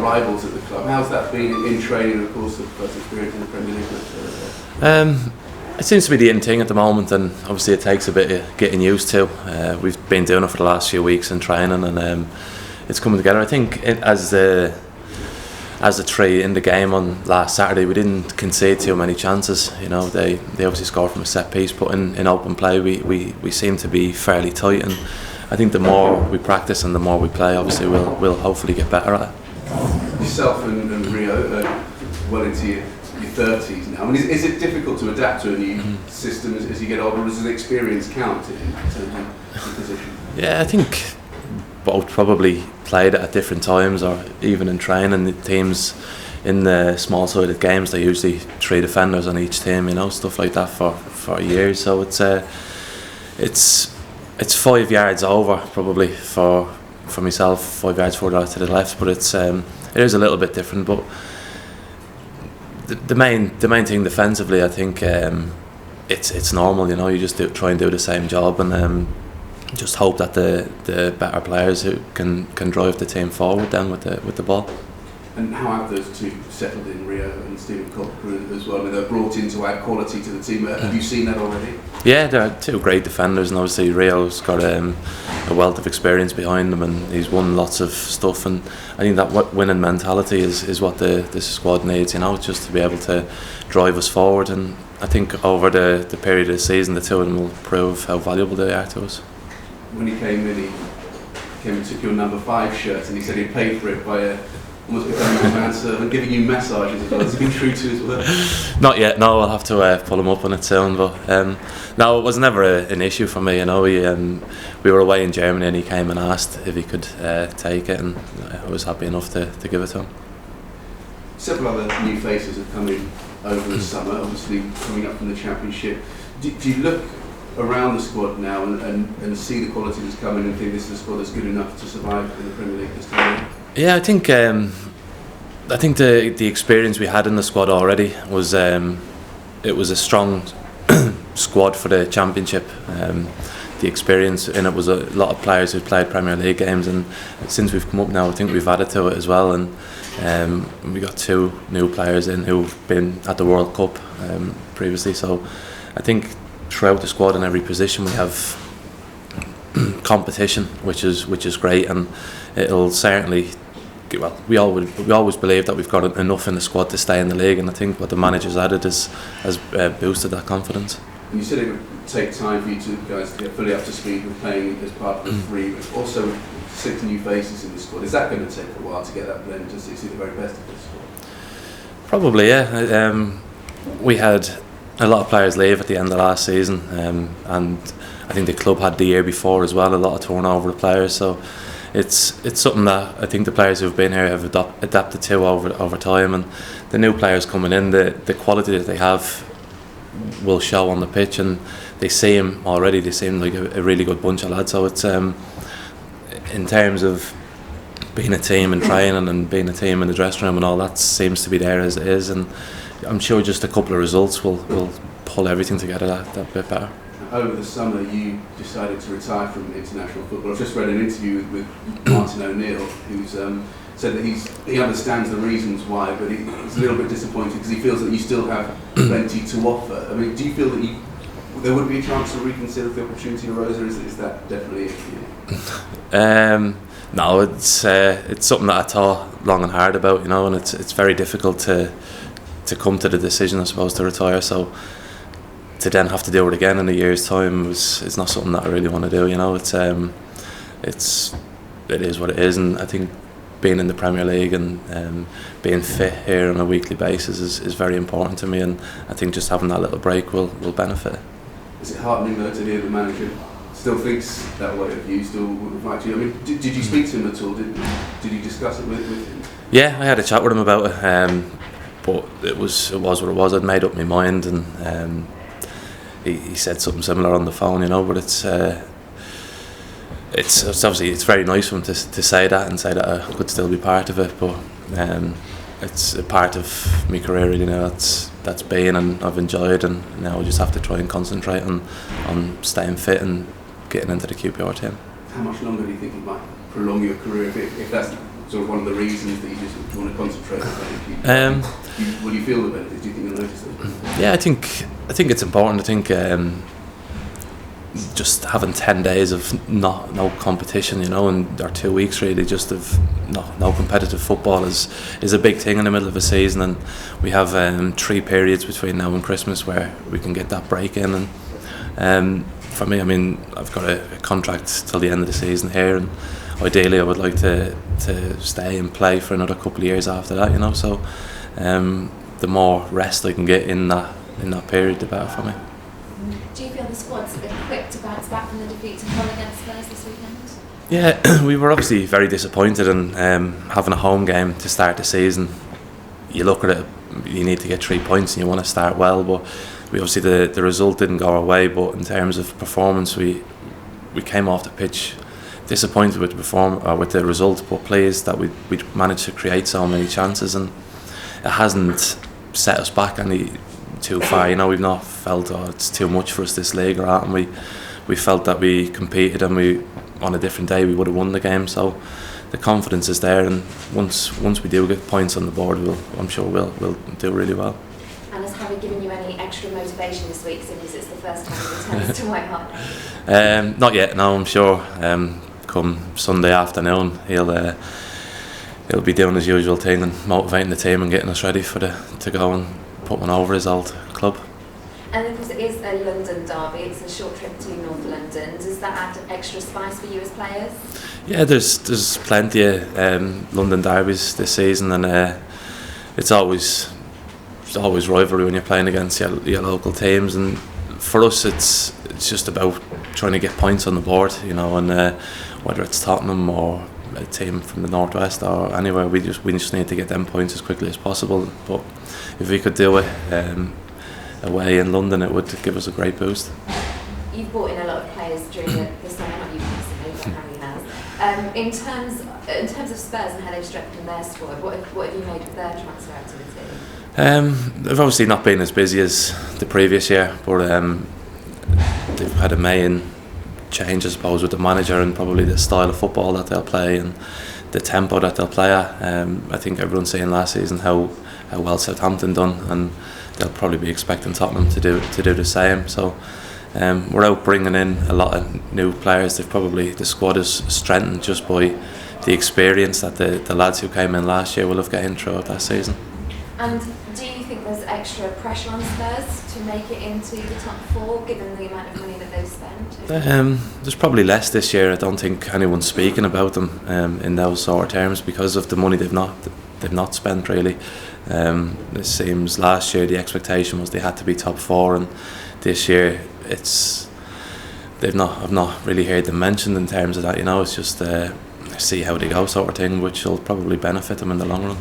rivals at the club. How's that been in training, of course, the first experience in the Premier League? It seems to be the in thing at the moment, and obviously it takes a bit of getting used to. We've been doing it for the last few weeks in training, and it's coming together. I think as the three in the game on last Saturday, we didn't concede too many chances. You know, they obviously scored from a set piece, but in open play we seem to be fairly tight, and I think the more we practice and the more we play, obviously we'll hopefully get better at it. Yourself and Rio well into your 30s now. I mean, is it difficult to adapt to a new system as you get older, or does the experience count in terms of your position? Yeah, I think both probably played it at different times, or even in training. The teams in the small-sided games, they usually 3 defenders on each team, you know, stuff like that for years. So it's 5 yards over probably for myself, 5 yards further to the left, but it is a little bit different. But the main thing defensively, I think it's normal. You know, you just try and do the same job, and just hope that the better players who can drive the team forward then with the ball. And how have those two settled in, Rio and Stephen Cocker as well? I mean, they're brought in to add quality to the team. Have you seen that already? Yeah, they're two great defenders, and obviously Rio's got a wealth of experience behind him, and he's won lots of stuff. And I think that winning mentality is what this squad needs, you know, just to be able to drive us forward. And I think over the period of the season, the two of them will prove how valuable they are to us. When he came in, he took your number 5 shirt, and he said he paid for it by almost becoming a manservant, giving you massages as well. Has he been true to his word? Not yet, no. I'll have to pull him up on it soon. But no, it was never an issue for me. You know, we were away in Germany, and he came and asked if he could take it, and I was happy enough to give it to him. Several other new faces have come in over the summer, obviously coming up from the Championship. Do you look around the squad now and see the quality that's coming and think this is a squad that's good enough to survive in the Premier League this time? Yeah, I think the experience we had in the squad already was it was a strong squad for the Championship. The experience in it was a lot of players who played Premier League games, and since we've come up now, I think we've added to it as well. And we got 2 new players in who've been at the World Cup previously. So I think throughout the squad in every position we have competition, which is great, and it'll certainly. Well, we always believe that we've got enough in the squad to stay in the league, and I think what the manager's added has boosted that confidence. And you said it would take time for you guys to get fully up to speed with playing as part of the 3, but also 6 new faces in the squad. Is that going to take a while to get that blend to see the very best of this squad? Probably, yeah. We had a lot of players leave at the end of last season, and I think the club had the year before as well, a lot of turnover of players. So it's something that I think the players who've been here have adapted to over time, and the new players coming in, the quality that they have will show on the pitch, and they seem like a really good bunch of lads. So it's in terms of being a team and training and being a team in the dressing room and all that seems to be there as it is, and I'm sure just a couple of results will pull everything together that bit better. Over the summer you decided to retire from international football. I've just read an interview with Martin O'Neill, who's said that he understands the reasons why, but he's a little bit disappointed because he feels that you still have plenty to offer. I mean, do you feel that there would be a chance to reconsider if the opportunity arose, or is that definitely it for you? No, it's something that I thought long and hard about, you know, and it's very difficult to come to the decision, I suppose, to retire. So to then have to do it again in a year's time it's not something that I really want to do, you know. It is what it is, and I think being in the Premier League and being fit here on a weekly basis is very important to me, and I think just having that little break will benefit. Is it heartening though to hear the manager still thinks that way of you, still would invite you? I mean, did you speak to him at all? Did you discuss it with him? Yeah, I had a chat with him about it, but it was what it was. I'd made up my mind, and he said something similar on the phone, you know. But it's obviously very nice for him to say that and say that I could still be part of it. But it's a part of my career, you know. That's been, and I've enjoyed, and now I just have to try and concentrate on staying fit and getting into the QPR team. How much longer do you think it might prolong your career if that's sort of one of the reasons that you just want to concentrate on Will you feel the benefits? Do you think you'll notice it? Yeah, I think it's important. I think just having 10 days of no competition, or 2 weeks really, just of no competitive football is a big thing in the middle of a season, and we have 3 periods between now and Christmas where we can get that break in. And for me, I mean, I've got a contract till the end of the season here, and ideally I would like to stay and play for another couple of years after that, so the more rest I can get in that period, the better for me. Do you feel the squad's equipped to bounce back from the defeat to Hull against Spurs this weekend? Yeah, we were obviously very disappointed in having a home game to start the season. You look at it, you need to get 3 points and you want to start well, but we obviously the result didn't go our way. But in terms of performance, we came off the pitch disappointed with with the result, but pleased that we managed to create so many chances, and it hasn't set us back any too far. We've not felt it's too much for us this league or that, and we felt that we competed, and on a different day we would have won the game. So the confidence is there, and once we do get points on the board, I'm sure we'll do really well. And has Harry given you any extra motivation this week, since it's the first time he returns to White Hart? Not yet. No, I'm sure. Come Sunday afternoon, he'll be doing his usual thing and motivating the team and getting us ready to go and put one over his old club. And of course it is a London derby, it's a short trip to North London. Does that add extra spice for you as players? Yeah, there's plenty of London derbies this season, and it's always rivalry when you're playing against your local teams, and for us it's just about trying to get points on the board, and whether it's Tottenham or a team from the northwest or anywhere, we just need to get them points as quickly as possible. But if we could do it away in London, it would give us a great boost. You've brought in a lot of players during the summer, not you personally, but Harry has. In terms of Spurs and how they've strengthened their squad, what have you made of their transfer activity? They've obviously not been as busy as the previous year, but they've had a main change, I suppose, with the manager and probably the style of football that they'll play and the tempo that they'll play at. I think everyone's saying last season how well Southampton done, and they'll probably be expecting Tottenham to do the same. So we're out bringing in a lot of new players. The squad is strengthened just by the experience that the lads who came in last year will have gained throughout that season. And do you think there's extra pressure on Spurs to make it into the top 4, given the amount of money that they've spent? There's probably less this year. I don't think anyone's speaking about them in those sort of terms because of the money they've not spent really. It seems last year the expectation was they had to be top 4, and this year I've not really heard them mentioned in terms of that. It's just see how they go sort of thing, which will probably benefit them in the long run.